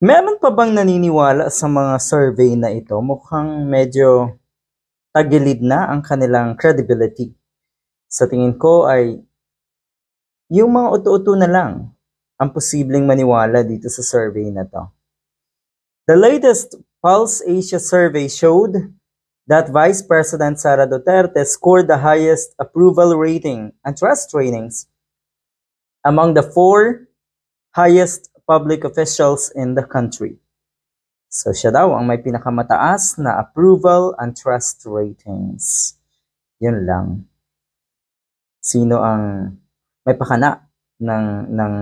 Meron pa bang naniniwala sa mga survey na ito? Mukhang medyo tagilid na ang kanilang credibility. Sa tingin ko ay yung mga uto-uto na lang ang posibleng maniwala dito sa survey na to. The latest Pulse Asia survey showed that Vice President Sara Duterte scored the highest approval rating and trust ratings among the four highest public officials in the country. So siya daw ang may pinakamataas na approval and trust ratings. Yun lang. Sino ang may pakana ng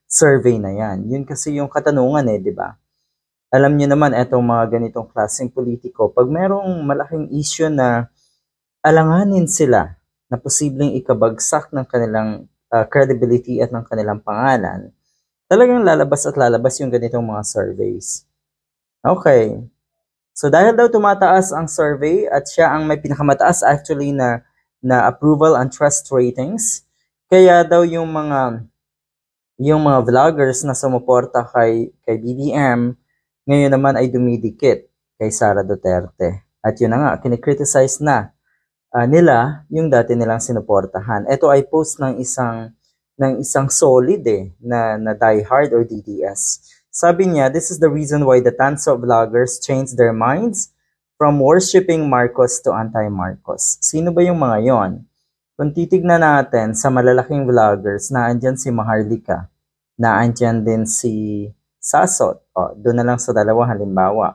survey na yan? Yun kasi yung katanungan di ba? Alam niyo naman etong mga ganitong klaseng politiko, pag merong malaking issue na alanganin sila na posibleng ikabagsak ng kanilang credibility at ng kanilang pangalan, talagang lalabas at lalabas yung ganitong mga surveys. Okay. So dahil daw tumataas ang survey at siya ang may pinakamataas actually na approval and trust ratings, kaya daw yung mga vloggers na sumuporta kay BBM ngayon naman ay dumidikit kay Sara Duterte. At yun na nga, kinikriticize na nila yung dati nilang sinuportahan. Ito ay post ng isang solid na diehard or DDS. Sabi niya, this is the reason why the tons of vloggers changed their minds from worshipping Marcos to anti-Marcos. Sino ba yung mga yon? Kung titignan natin sa malalaking vloggers, naandyan si Maharlika, naandyan din si Sasot. Doon na lang sa dalawa halimbawa.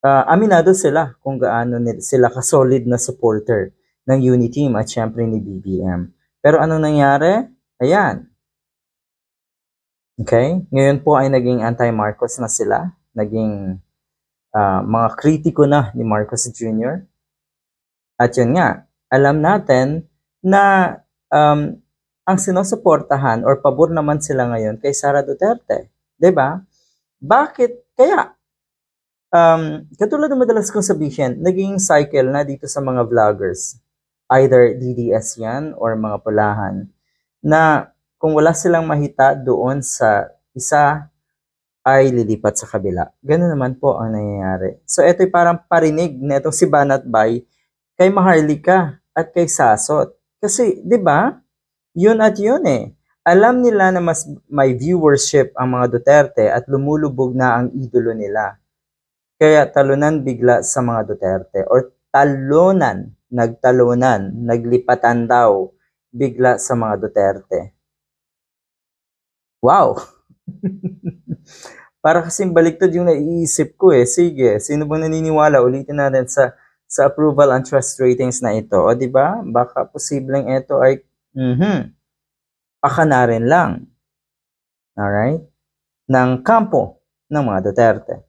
Aminado sila kung gaano sila kasolid na supporter ng Uniteam at syempre ni BBM. Pero anong nangyari? Ayan. Okay? Ngayon po ay naging anti-Marcos na sila. Naging mga kritiko na ni Marcos Jr. At yun nga, alam natin na ang sinusuportahan or pabor naman sila ngayon kay Sara Duterte. 'Di ba? Bakit kaya? Katulad ng madalas kong sabihin, naging cycle na dito sa mga vloggers. Either DDS yan or mga pulahan. Na kung wala silang mahita doon sa isa, ay lilipat sa kabila. Ganun naman po ang nangyayari. So ito'y parang parinig na itong si Banat Bay kay Maharlika at kay Sasot. Kasi, di ba? Yun at yun Alam nila na mas may viewership ang mga Duterte at lumulubog na ang idolo nila. Kaya talunan bigla sa mga Duterte or nagtalunan, naglipatan daw bigla sa mga Duterte. Wow! Para kasing baliktad yung naiisip ko Sige, sino bang naniniwala? Ulitin natin sa approval and trust ratings na ito. O di ba? Baka posibleng ito ay pakana rin lang. Alright? Ng kampo ng mga Duterte.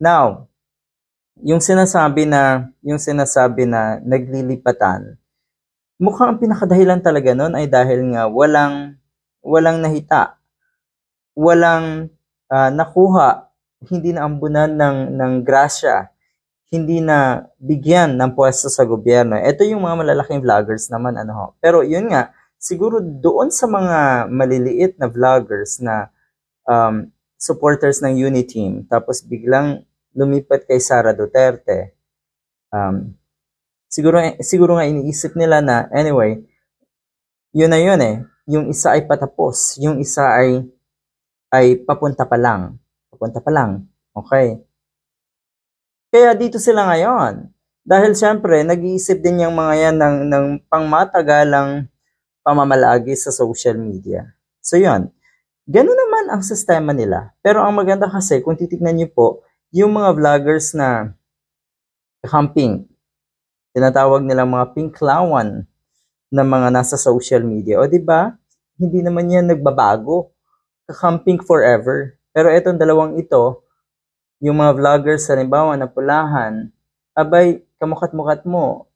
Now, yung sinasabi na naglilipatan, mukhang ang pinakadahilan talaga nun ay dahil nga walang nahita. Walang nakuha, hindi na ambunan ng grasya, hindi na bigyan ng pwesto sa gobyerno. Ito yung mga malalaking vloggers naman Pero yun nga, siguro doon sa mga maliliit na vloggers na supporters ng Uniteam, tapos biglang lumipat kay Sara Duterte, siguro nga iniisip nila na anyway, yun na yun yung isa ay patapos, yung isa ay papunta pa lang. Okay. Kaya dito sila ngayon. Dahil syempre, nag-iisip din yung mga yan ng pangmatagalang pamamalagi sa social media. So yun. Ganun naman ang sistema nila. Pero ang maganda kasi, kung titignan niyo po, yung mga vloggers na camping, tinatawag nilang mga pinklawan na mga nasa social media. O di ba? Hindi naman yan nagbabago. Camping forever. Pero itong dalawang ito, yung mga vloggers sa halimbawa na pulahan, abay, kamukat-mukat mo,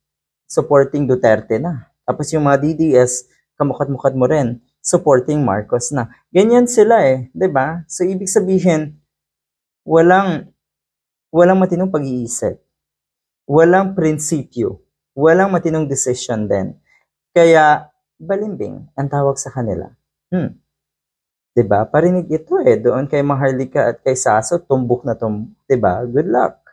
supporting Duterte na. Tapos yung mga DDS, kamukat-mukat mo rin, supporting Marcos na. Ganyan sila 'di ba? So ibig sabihin, walang matinong pag-iisip. Walang prinsipyo. Walang matinong decision din. Kaya, balimbing ang tawag sa kanila. 'Di ba? Parinig ito eh. Doon kay Maharlika at kay Saso, tumbok na tumbok. 'Di ba? Good luck.